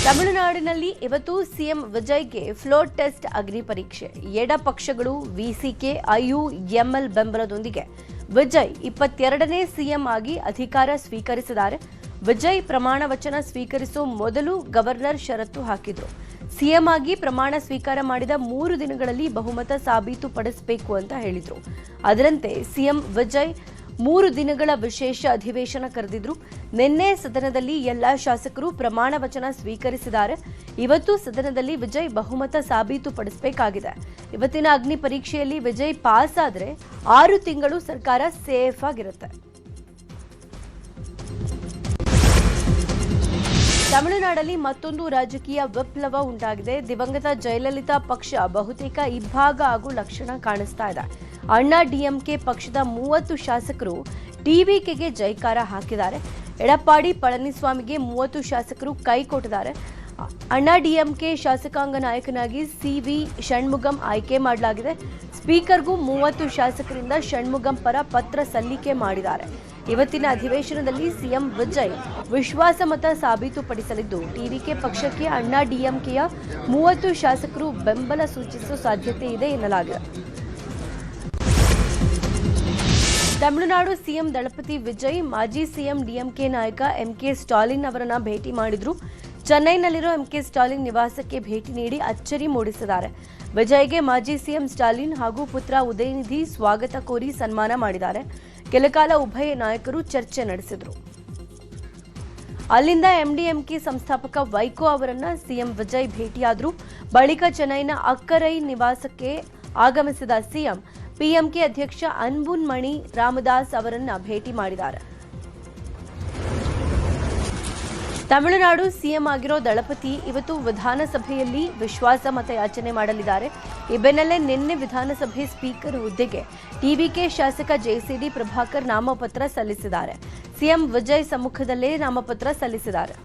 ತಮಿಳುನಾಡಿನಲ್ಲಿ ಇವತ್ತು CM ವಿಜಯ್ಗೆ floor test ಅಗ್ನಿ ಪರೀಕ್ಷೆ. ಎಡ ಪಕ್ಷಗಳು ವಿಸಿಕೆ, ಐಯುಎಂಎಲ್ ಬೆಂಬಲದೊಂದಿಗೆ ವಿಜಯ್ 22ನೇ ಸಿಎಂ ಆಗಿ ಅಧಿಕಾರ ಸ್ವೀಕರಿಸಿದ್ದಾರೆ. ವಿಜಯ್ ಪ್ರಮಾಣ ವಚನ ಸ್ವೀಕರಿಸುವ ಮೊದಲು ಗವರ್ನರ್ ಷರತ್ತು ಹಾಕಿದ್ರು. ಸಿಎಂ ಆಗಿ ಪ್ರಮಾಣ ಸ್ವೀಕಾರ ಮಾಡಿದ 3 ದಿನಗಳಲ್ಲಿ ಬಹುಮತ ಸಾಬೀತುಪಡಿಸಬೇಕು ಅಂತ ಹೇಳಿದ್ರು. ಅದರಂತೆ ಸಿಎಂ ವಿಜಯ್ 3 ದಿನಗಳ ವಿಶೇಷ ಅಧಿವೇಶನ ಕರೆದಿದ್ರು. ನಿನ್ನೆ ಸದನದಲ್ಲಿ ಎಲ್ಲಾ ಶಾಸಕರು ಪ್ರಮಾಣ ವಚನ ಸ್ವೀಕರಿಸಿದ್ದಾರೆ. ಇವತ್ತು ಸದನದಲ್ಲಿ ವಿಜಯ್ ಬಹುಮತ ಸಾಬೀತುಪಡಿಸಬೇಕಾಗಿದೆ. ಇವತ್ತಿನ ಅಗ್ನಿ ಪರೀಕ್ಷೆಯಲ್ಲಿ ವಿಜಯ್ ಪಾಸ್ ಆದರೆ 6 ತಿಂಗಳು ಸರ್ಕಾರ ಸೇಫ್ ಆಗಿರುತ್ತೆ. ತಮಿಳುನಾಡಲ್ಲಿ ಮತ್ತೊಂದು ರಾಜಕೀಯ ವಿಪ್ಲವ ಉಂಟಾಗಿದೆ. ದಿವಂಗತ ಜಯಲಲಿತಾ ಪಕ್ಷ ಬಹುತೇಕ ಇಬ್ಬಾಗ ಆಗೋ ಲಕ್ಷಣ ಕಾಣಿಸ್ತಾ ಇದೆ. ಅಣ್ಣಾ ಡಿಎಂಕೆ ಪಕ್ಷದ 30 ಶಾಸಕರು ಟಿವಿಕೆಗೆ ಜೈಕಾರ ಹಾಕಿದ್ದಾರೆ. ಎಡಪ್ಪಾಡಿ ಪಳನಿಸ್ವಾಮಿಗೆ 30 ಶಾಸಕರು ಕೈ ಕೊಟ್ಟಿದ್ದಾರೆ. ಅಣ್ಣಾ ಡಿಎಂಕೆ ಶಾಸಕಾಂಗ ನಾಯಕನಾಗಿ ಸಿವಿ ಷಣ್ಮುಗಂ ಆಯ್ಕೆ ಮಾಡಲಾಗಿದೆ. ಸ್ಪೀಕರ್ಗೂ 30 ಶಾಸಕರಿಂದ ಷಣ್ಮುಗಂ ಪರ ಪತ್ರ ಸಲ್ಲಿಕೆ ಮಾಡಿದ್ದಾರೆ. ಇವತ್ತಿನ ಅಧಿವೇಶನದಲ್ಲಿ ಸಿಎಂ ವಿಜಯ್ ವಿಶ್ವಾಸಮತ ಸಾಬೀತುಪಡಿಸಲಿದ್ದು, ಟಿವಿಕೆ ಪಕ್ಷಕ್ಕೆ ಅಣ್ಣಾ ಡಿಎಂಕೆಯ 30 ಶಾಸಕರು ಬೆಂಬಲ ಸೂಚಿಸುವ ಸಾಧ್ಯತೆ ಇದೆ ಎನ್ನಲಾಗಿದೆ. ತಮಿಳುನಾಡು ಸಿಎಂ ದಳಪತಿ ವಿಜಯ್ ಮಾಜಿ ಸಿಎಂ ಡಿಎಂಕೆ ನಾಯಕ ಎಂಕೆ ಸ್ಟಾಲಿನ್ ಅವರನ್ನ ಭೇಟಿ ಮಾಡಿದ್ರು. ಚೆನ್ನೈನಲ್ಲಿರೋ ಎಂಕೆ ಸ್ಟಾಲಿನ್ ನಿವಾಸಕ್ಕೆ ಭೇಟಿ ನೀಡಿ ಅಚ್ಚರಿ ಮೂಡಿಸಿದ್ದಾರೆ. ವಿಜಯ್ಗೆ ಮಾಜಿ ಸಿಎಂ ಸ್ಟಾಲಿನ್ ಹಾಗೂ ಪುತ್ರ ಉದಯನಿಧಿ ಸ್ವಾಗತ ಕೋರಿ ಸನ್ಮಾನ ಮಾಡಿದ್ದಾರೆ. ಕೆಲಕಾಲ ಉಭಯ ನಾಯಕರು ಚರ್ಚೆ ನಡೆಸಿದರು. ಅಲ್ಲಿಂದ ಎಂಡಿಎಂಕೆ ಸಂಸ್ಥಾಪಕ ವೈಕೋ ಅವರನ್ನ ಸಿಎಂ ವಿಜಯ್ ಭೇಟಿಯಾದರು. ಬಳಿಕ ಚೆನ್ನೈನ ಅಕ್ಕರೈ ನಿವಾಸಕ್ಕೆ ಆಗಮಿಸಿದ ಸಿಎಂ ಪಿಎಂಕೆ ಅಧ್ಯಕ್ಷ ಅನ್ಬುನ್ ಮಣಿ ರಾಮದಾಸ್ ಅವರನ್ನ ಭೇಟಿ ಮಾಡಿದ್ದಾರೆ. ತಮಿಳುನಾಡು ಸಿಎಂ ಆಗಿರೋ ದಳಪತಿ ಇವತ್ತು ವಿಧಾನಸಭೆಯಲ್ಲಿ ವಿಶ್ವಾಸ ಮತ ಯಾಚನೆ ಮಾಡಲಿದ್ದಾರೆ. ಈ ಬೆನ್ನಲ್ಲೇ ನಿನ್ನೆ ವಿಧಾನಸಭೆ ಸ್ಪೀಕರ್ ಹುದ್ದೆಗೆ ಟಿವಿಕೆ ಶಾಸಕ ಜೆಸಿಡಿ ಪ್ರಭಾಕರ್ ನಾಮಪತ್ರ ಸಲ್ಲಿಸಿದ್ದಾರೆ. ಸಿಎಂ ವಿಜಯ್ ಸಮ್ಮುಖದಲ್ಲೇ ನಾಮಪತ್ರ ಸಲ್ಲಿಸಿದ್ದಾರೆ.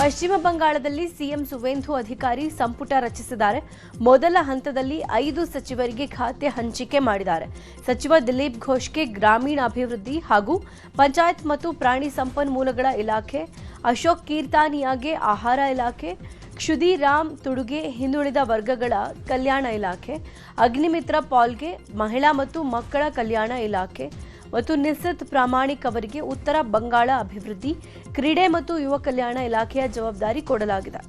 ಪಶ್ಚಿಮ ಬಂಗಾಳದಲ್ಲಿ ಸಿಎಂ ಸುವೇಂದು ಅಧಿಕಾರಿ ಸಂಪುಟ ರಚಿಸಿದ್ದಾರೆ. ಮೊದಲ ಹಂತದಲ್ಲಿ 5 ಸಚಿವರಿಗೆ ಖಾತೆ ಹಂಚಿಕೆ ಮಾಡಿದ್ದಾರೆ. ಸಚಿವ ದಿಲೀಪ್ ಘೋಷ್ಗೆ ಗ್ರಾಮೀಣಾಭಿವೃದ್ಧಿ ಹಾಗೂ ಪಂಚಾಯತ್ ಮತ್ತು ಪ್ರಾಣಿ ಸಂಪನ್ಮೂಲಗಳ ಇಲಾಖೆ, ಅಶೋಕ್ ಕೀರ್ತಾನಿಯಾಗೆ ಆಹಾರ ಇಲಾಖೆ, ಕ್ಷುದಿರಾಮ್ ತುಡುಗೆ ಹಿಂದುಳಿದ ವರ್ಗಗಳ ಕಲ್ಯಾಣ ಇಲಾಖೆ, ಅಗ್ನಿಮಿತ್ರ ಪಾಲ್ಗೆ ಮಹಿಳಾ ಮತ್ತು ಮಕ್ಕಳ ಕಲ್ಯಾಣ ಇಲಾಖೆ ಮತ್ತು ನಿಸಿತ್ ಪ್ರಾಮಾಣಿಕ್ ಅವರಿಗೆ ಉತ್ತರ ಬಂಗಾಳ ಅಭಿವೃದ್ಧಿ, ಕ್ರೀಡೆ ಮತ್ತು ಯುವ ಕಲ್ಯಾಣ ಇಲಾಖೆಯ ಜವಾಬ್ದಾರಿ ಕೊಡಲಾಗಿದೆ.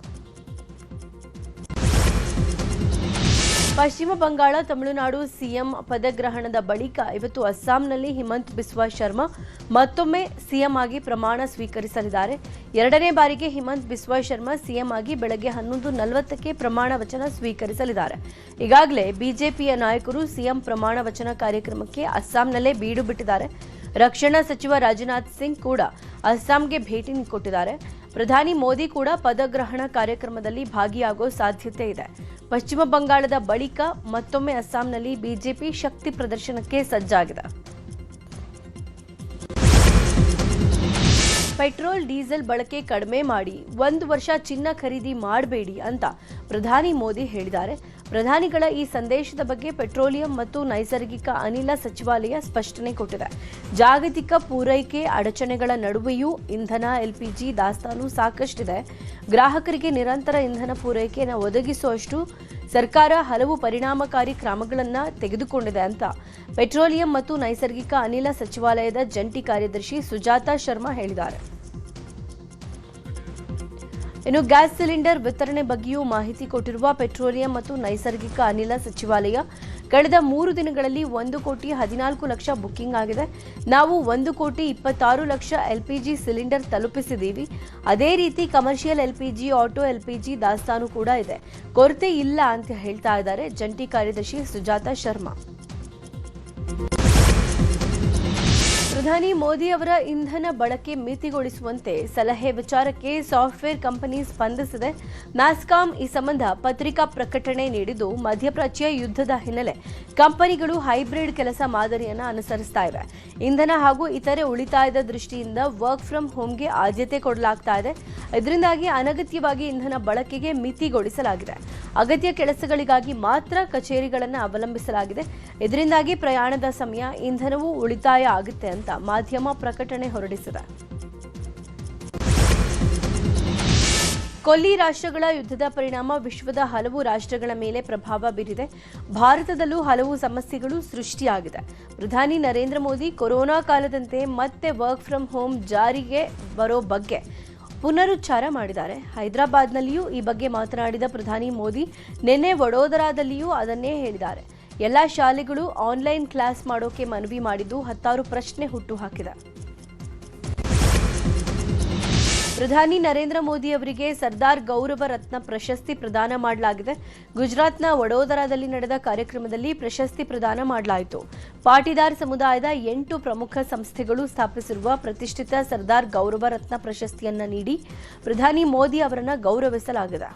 ಪಶ್ಚಿಮ ಬಂಗಾಳ ತಮಿಳುನಾಡು ಸಿಎಂ ಪದಗ್ರಹಣದ ಬಳಿಕ ಇವತ್ತು ಅಸ್ಸಾಂನಲ್ಲಿ ಹಿಮಂತ್ ಬಿಸ್ವಾ ಶರ್ಮಾ ಮತ್ತೊಮ್ಮೆ ಸಿಎಂ ಆಗಿ ಪ್ರಮಾಣ ಸ್ವೀಕರಿಸಲಿದ್ದಾರೆ. 2ನೇ ಬಾರಿಗೆ ಹಿಮಂತ್ ಬಿಸ್ವಾ ಶರ್ಮಾ ಸಿಎಂ ಆಗಿ ಬೆಳಗ್ಗೆ 11:40ಕ್ಕೆ ಪ್ರಮಾಣ ವಚನ ಸ್ವೀಕರಿಸಲಿದ್ದಾರೆ. ಈಗಾಗಲೇ ಬಿಜೆಪಿಯ ನಾಯಕರು ಸಿಎಂ ಪ್ರಮಾಣ ವಚನ ಕಾರ್ಯಕ್ರಮಕ್ಕೆ ಅಸ್ಸಾಂನಲ್ಲೇ ಬೀಡು ಬಿಟ್ಟಿದ್ದಾರೆ. ರಕ್ಷಣಾ ಸಚಿವ ರಾಜನಾಥ್ ಸಿಂಗ್ ಕೂಡ ಅಸ್ಸಾಂಗೆ ಭೇಟಿ ಕೊಟ್ಟಿದ್ದಾರೆ. ಪ್ರಧಾನಿ ಮೋದಿ ಕೂಡ ಪದಗ್ರಹಣ ಕಾರ್ಯಕ್ರಮದಲ್ಲಿ ಭಾಗಿಯಾಗೋ ಸಾಧ್ಯತೆ ಇದೆ. ಪಶ್ಚಿಮ ಬಂಗಾಳದ ಬಳಿಕ ಮತ್ತೊಮ್ಮೆ ಅಸ್ಸಾಂನಲ್ಲಿ ಬಿಜೆಪಿ ಶಕ್ತಿ ಪ್ರದರ್ಶನಕ್ಕೆ ಸಜ್ಜಾಗಿದೆ. ಪೆಟ್ರೋಲ್ ಡೀಸೆಲ್ ಬಳಕೆ ಕಡಿಮೆ ಮಾಡಿ 1 ವರ್ಷ ಚಿನ್ನ ಖರೀದಿ ಮಾಡಬೇಡಿ ಅಂತ ಪ್ರಧಾನಿ ಮೋದಿ ಹೇಳಿದ್ದಾರೆ. ಪ್ರಧಾನಿಗಳ ಈ ಸಂದೇಶದ ಬಗ್ಗೆ ಪೆಟ್ರೋಲಿಯಂ ಮತ್ತು ನೈಸರ್ಗಿಕ ಅನಿಲ ಸಚಿವಾಲಯ ಸ್ಪಷ್ಟನೆ ಕೊಟ್ಟಿದೆ. ಜಾಗತಿಕ ಪೂರೈಕೆ ಅಡಚಣೆಗಳ ನಡುವೆಯೂ ಇಂಧನ ಎಲ್ಪಿಜಿ ದಾಸ್ತಾನು ಸಾಕಷ್ಟಿದೆ. ಗ್ರಾಹಕರಿಗೆ ನಿರಂತರ ಇಂಧನ ಪೂರೈಕೆಯನ್ನು ಒದಗಿಸುವಷ್ಟು ಸರ್ಕಾರ ಹಲವು ಪರಿಣಾಮಕಾರಿ ಕ್ರಮಗಳನ್ನು ತೆಗೆದುಕೊಂಡಿದೆ ಅಂತ ಪೆಟ್ರೋಲಿಯಂ ಮತ್ತು ನೈಸರ್ಗಿಕ ಅನಿಲ ಸಚಿವಾಲಯದ ಜಂಟಿ ಕಾರ್ಯದರ್ಶಿ ಸುಜಾತಾ ಶರ್ಮಾ ಹೇಳಿದ್ದಾರೆ. ಇನ್ನು ಗ್ಯಾಸ್ ಸಿಲಿಂಡರ್ ವಿತರಣೆ ಬಗ್ಗೆಯೂ ಮಾಹಿತಿ ಕೊಟ್ಟಿರುವ ಪೆಟ್ರೋಲಿಯಂ ಮತ್ತು ನೈಸರ್ಗಿಕ ಅನಿಲ ಸಚಿವಾಲಯ ಕಳೆದ 3 ದಿನಗಳಲ್ಲಿ 1,14,00,000 ಬುಕ್ಕಿಂಗ್ ಆಗಿದೆ. ನಾವು 1,26,00,000 ಎಲ್ಪಿಜಿ ಸಿಲಿಂಡರ್ ತಲುಪಿಸಿದ್ದೀವಿ. ಅದೇ ರೀತಿ ಕಮರ್ಷಿಯಲ್ ಎಲ್ಪಿಜಿ, ಆಟೋ ಎಲ್ಪಿಜಿ ದಾಸ್ತಾನು ಕೂಡ ಇದೆ. ಕೊರತೆ ಇಲ್ಲ ಅಂತ ಹೇಳ್ತಾ ಇದ್ದಾರೆ ಜಂಟಿ ಕಾರ್ಯದರ್ಶಿ ಸುಜಾತಾ ಶರ್ಮಾ. ಪ್ರಧಾನಿ ಮೋದಿ ಅವರ ಇಂಧನ ಬಳಕೆ ಮಿತಿಗೊಳಿಸುವಂತೆ ಸಲಹೆ ವಿಚಾರಕ್ಕೆ ಸಾಫ್ಟ್ವೇರ್ ಕಂಪನಿ ಸ್ಪಂದಿಸಿದೆ. ನ್ಯಾಸ್ಕಾಂ ಈ ಸಂಬಂಧ ಪತ್ರಿಕಾ ಪ್ರಕಟಣೆ ನೀಡಿದ್ದು, ಮಧ್ಯಪ್ರಾಚ್ಯ ಯುದ್ಧದ ಹಿನ್ನೆಲೆ ಕಂಪನಿಗಳು ಹೈಬ್ರಿಡ್ ಕೆಲಸ ಮಾದರಿಯನ್ನು ಅನುಸರಿಸ್ತಾ ಇವೆ. ಇಂಧನ ಹಾಗೂ ಇತರೆ ಉಳಿತಾಯದ ದೃಷ್ಟಿಯಿಂದ ವರ್ಕ್ ಫ್ರಮ್ ಹೋಮ್ಗೆ ಆದ್ಯತೆ ಕೊಡಲಾಗ್ತಾ ಇದೆ. ಇದರಿಂದಾಗಿ ಅನಗತ್ಯವಾಗಿ ಇಂಧನ ಬಳಕೆಗೆ ಮಿತಿಗೊಳಿಸಲಾಗಿದೆ. ಅಗತ್ಯ ಕೆಲಸಗಳಿಗಾಗಿ ಮಾತ್ರ ಕಚೇರಿಗಳನ್ನು ಅವಲಂಬಿಸಲಾಗಿದೆ. ಇದರಿಂದಾಗಿ ಪ್ರಯಾಣದ ಸಮಯ, ಇಂಧನವೂ ಉಳಿತಾಯ ಆಗುತ್ತೆ ಅಂತ ಮಾಧ್ಯಮ ಪ್ರಕಟಣೆ ಹೊರಡಿಸಿದೆ. ಕೊಲ್ಲಿ ರಾಷ್ಟ್ರಗಳ ಯುದ್ಧದ ಪರಿಣಾಮ ವಿಶ್ವದ ಹಲವು ರಾಷ್ಟ್ರಗಳ ಮೇಲೆ ಪ್ರಭಾವ ಬೀರಿದೆ. ಭಾರತದಲ್ಲೂ ಹಲವು ಸಮಸ್ಯೆಗಳು ಸೃಷ್ಟಿಯಾಗಿದೆ. ಪ್ರಧಾನಿ ನರೇಂದ್ರ ಮೋದಿ ಕೊರೋನಾ ಕಾಲದಂತೆ ಮತ್ತೆ ವರ್ಕ್ ಫ್ರಮ್ ಹೋಮ್ ಜಾರಿಗೆ ಬರೋ ಬಗ್ಗೆ ಪುನರುಚ್ಚಾರ ಮಾಡಿದ್ದಾರೆ. ಹೈದರಾಬಾದ್ನಲ್ಲಿಯೂ ಈ ಬಗ್ಗೆ ಮಾತನಾಡಿದ ಪ್ರಧಾನಿ ಮೋದಿ ನಿನ್ನೆ ವಡೋದರಾದಲ್ಲಿಯೂ ಅದನ್ನೇ ಹೇಳಿದ್ದಾರೆ. ಎಲ್ಲ ಶಾಲೆಗಳು ಆನ್ಲೈನ್ ಕ್ಲಾಸ್ ಮಾಡೋಕೆ ಮನವಿ ಮಾಡಿದ್ದು ಹತ್ತಾರು ಪ್ರಶ್ನೆ ಹುಟ್ಟುಹಾಕಿದೆ. ಪ್ರಧಾನಿ ನರೇಂದ್ರ ಮೋದಿ ಅವರಿಗೆ ಸರ್ದಾರ್ ಗೌರವ ರತ್ನ ಪ್ರಶಸ್ತಿ ಪ್ರದಾನ ಮಾಡಲಾಗಿದೆ. ಗುಜರಾತ್ನ ವಡೋದರಾದಲ್ಲಿ ನಡೆದ ಕಾರ್ಯಕ್ರಮದಲ್ಲಿ ಪ್ರಶಸ್ತಿ ಪ್ರದಾನ ಮಾಡಲಾಯಿತು. ಪಾಟೀದಾರ್ ಸಮುದಾಯದ 8 ಪ್ರಮುಖ ಸಂಸ್ಥೆಗಳು ಸ್ಥಾಪಿಸಿರುವ ಪ್ರತಿಷ್ಠಿತ ಸರ್ದಾರ್ ಗೌರವ ರತ್ನ ಪ್ರಶಸ್ತಿಯನ್ನ ನೀಡಿ ಪ್ರಧಾನಿ ಮೋದಿ ಅವರನ್ನು ಗೌರವಿಸಲಾಗಿದೆ.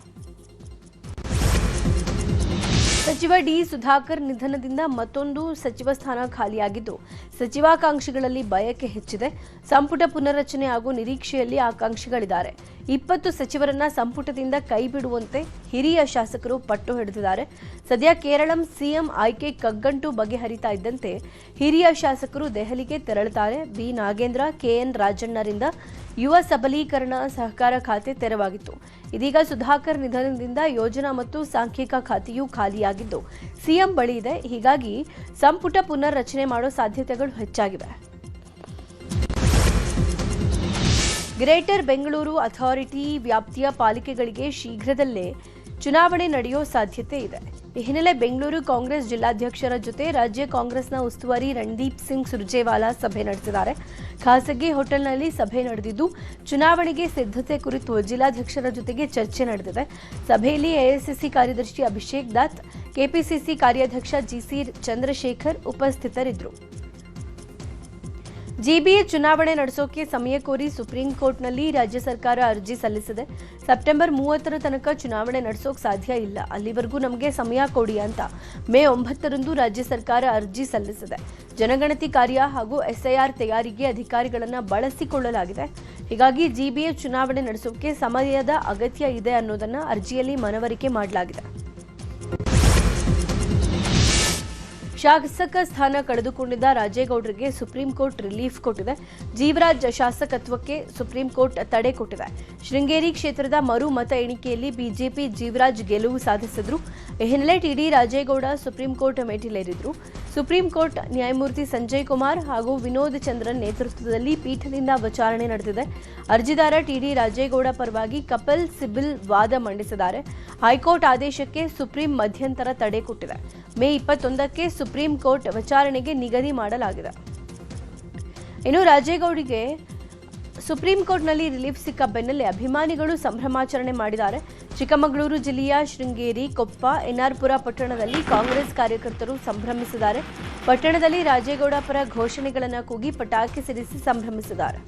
ಸಚಿವ ಡಿ ಸುಧಾಕರ್ ನಿಧನದಿಂದ ಮತ್ತೊಂದು ಸಚಿವ ಸ್ಥಾನ ಖಾಲಿಯಾಗಿದ್ದು ಸಚಿವಾಕಾಂಕ್ಷಿಗಳಲ್ಲಿ ಬಯಕೆ ಹೆಚ್ಚಿದೆ. ಸಂಪುಟ ಪುನರ್ರಚನೆ ಹಾಗೂ ನಿರೀಕ್ಷೆಯಲ್ಲಿ ಆಕಾಂಕ್ಷಿಗಳಿದ್ದಾರೆ. 20 ಸಚಿವರನ್ನ ಸಂಪುಟದಿಂದ ಕೈಬಿಡುವಂತೆ ಹಿರಿಯ ಶಾಸಕರು ಪಟ್ಟು ಹಿಡಿದಿದ್ದಾರೆ. ಸದ್ಯ ಕೇರಳಂ ಸಿಎಂ ಆಯ್ಕೆ ಕಗ್ಗಂಟು ಬಗೆಹರಿತಾ ಇದ್ದಂತೆ ಹಿರಿಯ ಶಾಸಕರು ದೆಹಲಿಗೆ ತೆರಳುತ್ತಾರೆ. ಬಿ ನಾಗೇಂದ್ರ, ಕೆಎನ್ ರಾಜಣ್ಣರಿಂದ ಯುವ ಸಬಲೀಕರಣ ಸಹಕಾರ ಖಾತೆ ತೆರವಾಗಿತ್ತು. ಇದೀಗ ಸುಧಾಕರ್ ನಿಧನದಿಂದ ಯೋಜನಾ ಮತ್ತು ಸಾಂಖ್ಯಿಕ ಖಾತೆಯೂ ಖಾಲಿಯಾಗಿದ್ದು ಸಿಎಂ ಬಳಿ ಇದೆ. ಹೀಗಾಗಿ ಸಂಪುಟ ಪುನರ್ ರಚನೆ ಮಾಡೋ ಸಾಧ್ಯತೆಗಳು ಹೆಚ್ಚಾಗಿವೆ. ಗ್ರೇಟರ್ ಬೆಂಗಳೂರು ಅಥಾರಿಟಿ ವ್ಯಾಪ್ತಿಯ ಪಾಲಿಕೆಗಳಿಗೆ ಶೀಘ್ರದಲ್ಲೇ ಚುನಾವಣೆ ನಡೆಯೋ ಸಾಧ್ಯತೆ ಇದೆ. ಈ ಹಿನ್ನೆಲೆ ಬೆಂಗಳೂರು ಕಾಂಗ್ರೆಸ್ ಜಿಲ್ಲಾಧ್ಯಕ್ಷರ ಜೊತೆ ರಾಜ್ಯ ಕಾಂಗ್ರೆಸ್ನ ಉಸ್ತುವಾರಿ ರಣದೀಪ್ ಸಿಂಗ್ ಸುರ್ಜೇವಾಲಾ ಸಭೆ ನಡೆಸಿದ್ದಾರೆ. ಖಾಸಗಿ ಹೋಟೆಲ್ನಲ್ಲಿ ಸಭೆ ನಡೆದಿದ್ದು ಚುನಾವಣೆಗೆ ಸಿದ್ಧತೆ ಕುರಿತು ಜಿಲ್ಲಾಧ್ಯಕ್ಷರ ಜೊತೆಗೆ ಚರ್ಚೆ ನಡೆದಿದೆ. ಸಭೆಯಲ್ಲಿ ಎಐಸಿಸಿ ಕಾರ್ಯದರ್ಶಿ ಅಭಿಷೇಕ್ ದತ್, ಕೆಪಿಸಿಸಿ ಕಾರ್ಯಾಧ್ಯಕ್ಷ ಜಿಸಿ ಚಂದ್ರಶೇಖರ್ ಉಪಸ್ಥಿತರಿದ್ದರು. ಜಿಬಿಎ ಚುನಾವಣೆ ನಡೆಸೋಕೆ ಸಮಯ ಕೋರಿ ಸುಪ್ರೀಂ ಕೋರ್ಟ್ನಲ್ಲಿ ರಾಜ್ಯ ಸರ್ಕಾರ ಅರ್ಜಿ ಸಲ್ಲಿಸಿದೆ. ಸೆಪ್ಟೆಂಬರ್ 30ರ ತನಕ ಚುನಾವಣೆ ನಡೆಸೋಕೆ ಸಾಧ್ಯ ಇಲ್ಲ, ಅಲ್ಲಿವರೆಗೂ ನಮಗೆ ಸಮಯ ಕೊಡಿ ಅಂತ ಮೇ 9ರಂದು ರಾಜ್ಯ ಸರ್ಕಾರ ಅರ್ಜಿ ಸಲ್ಲಿಸಿದೆ. ಜನಗಣತಿ ಕಾರ್ಯ ಹಾಗೂ ಎಸ್ಐಆರ್ ತಯಾರಿಗೆ ಅಧಿಕಾರಿಗಳನ್ನು ಬಳಸಿಕೊಳ್ಳಲಾಗಿದೆ. ಹೀಗಾಗಿ ಜಿಬಿಎ ಚುನಾವಣೆ ನಡೆಸೋಕೆ ಸಮಯದ ಅಗತ್ಯ ಇದೆ ಅನ್ನೋದನ್ನ ಅರ್ಜಿಯಲ್ಲಿ ಮನವರಿಕೆ ಮಾಡಲಾಗಿದೆ. ಶಾಸಕ ಸ್ಥಾನ ಕಳೆದುಕೊಂಡಿದ್ದ ರಾಜೇಗೌಡರಿಗೆ ಸುಪ್ರೀಂ ಕೋರ್ಟ್ ರಿಲೀಫ್ ಕೊಟ್ಟಿದೆ. ಜೀವರಾಜ್ ಶಾಸಕತ್ವಕ್ಕೆ ಸುಪ್ರೀಂ ಕೋರ್ಟ್ ತಡೆ ಕೊಟ್ಟಿದೆ. ಶೃಂಗೇರಿ ಕ್ಷೇತ್ರದ ಮರು ಮತ ಎಣಿಕೆಯಲ್ಲಿ ಬಿಜೆಪಿ ಜೀವರಾಜ್ ಗೆಲುವು ಸಾಧಿಸಿದ್ರು. ಈ ಹಿನ್ನೆಲೆ ಟಿಡಿ ರಾಜೇಗೌಡ ಸುಪ್ರೀಂ ಕೋರ್ಟ್ ಮೆಟ್ಟಿಲೇರಿದ್ರು. ಸುಪ್ರೀಂ ಕೋರ್ಟ್ ನ್ಯಾಯಮೂರ್ತಿ ಸಂಜಯ್ ಕುಮಾರ್ ಹಾಗೂ ವಿನೋದ್ ಚಂದ್ರನ್ ನೇತೃತ್ವದಲ್ಲಿ ಪೀಠದಿಂದ ವಿಚಾರಣೆ ನಡೆದಿದೆ. ಅರ್ಜಿದಾರ ಟಿಡಿ ರಾಜೇಗೌಡ ಪರವಾಗಿ ಕಪಿಲ್ ಸಿಬಲ್ ವಾದ ಮಂಡಿಸಿದ್ದಾರೆ. ಹೈಕೋರ್ಟ್ ಆದೇಶಕ್ಕೆ ಸುಪ್ರೀಂ ಮಧ್ಯಂತರ ತಡೆ ಕೊಟ್ಟಿದೆ. ಮೇ 21ಕ್ಕೆ ಸುಪ್ರೀಂ ಕೋರ್ಟ್ ವಿಚಾರಣೆಗೆ ನಿಗದಿ ಮಾಡಲಾಗಿದೆ. ಇನ್ನು ರಾಜೇಗೌಡರಿಗೆ ಸುಪ್ರೀಂ ಕೋರ್ಟ್ನಲ್ಲಿ ರಿಲೀಫ್ ಸಿಕ್ಕ ಬೆನ್ನಲ್ಲೇ ಅಭಿಮಾನಿಗಳು ಸಂಭ್ರಮಾಚರಣೆ ಮಾಡಿದ್ದಾರೆ. ಚಿಕ್ಕಮಗಳೂರು ಜಿಲ್ಲೆಯ ಶೃಂಗೇರಿ, ಕೊಪ್ಪ, ಎನ್ಆರ್ಪುರ ಪಟ್ಟಣದಲ್ಲಿ ಕಾಂಗ್ರೆಸ್ ಕಾರ್ಯಕರ್ತರು ಸಂಭ್ರಮಿಸಿದ್ದಾರೆ. ಪಟ್ಟಣದಲ್ಲಿ ರಾಜೇಗೌಡ ಪರ ಘೋಷಣೆಗಳನ್ನು ಕೂಗಿ ಪಟಾಕಿ ಸಿಡಿಸಿ ಸಂಭ್ರಮಿಸಿದ್ದಾರೆ.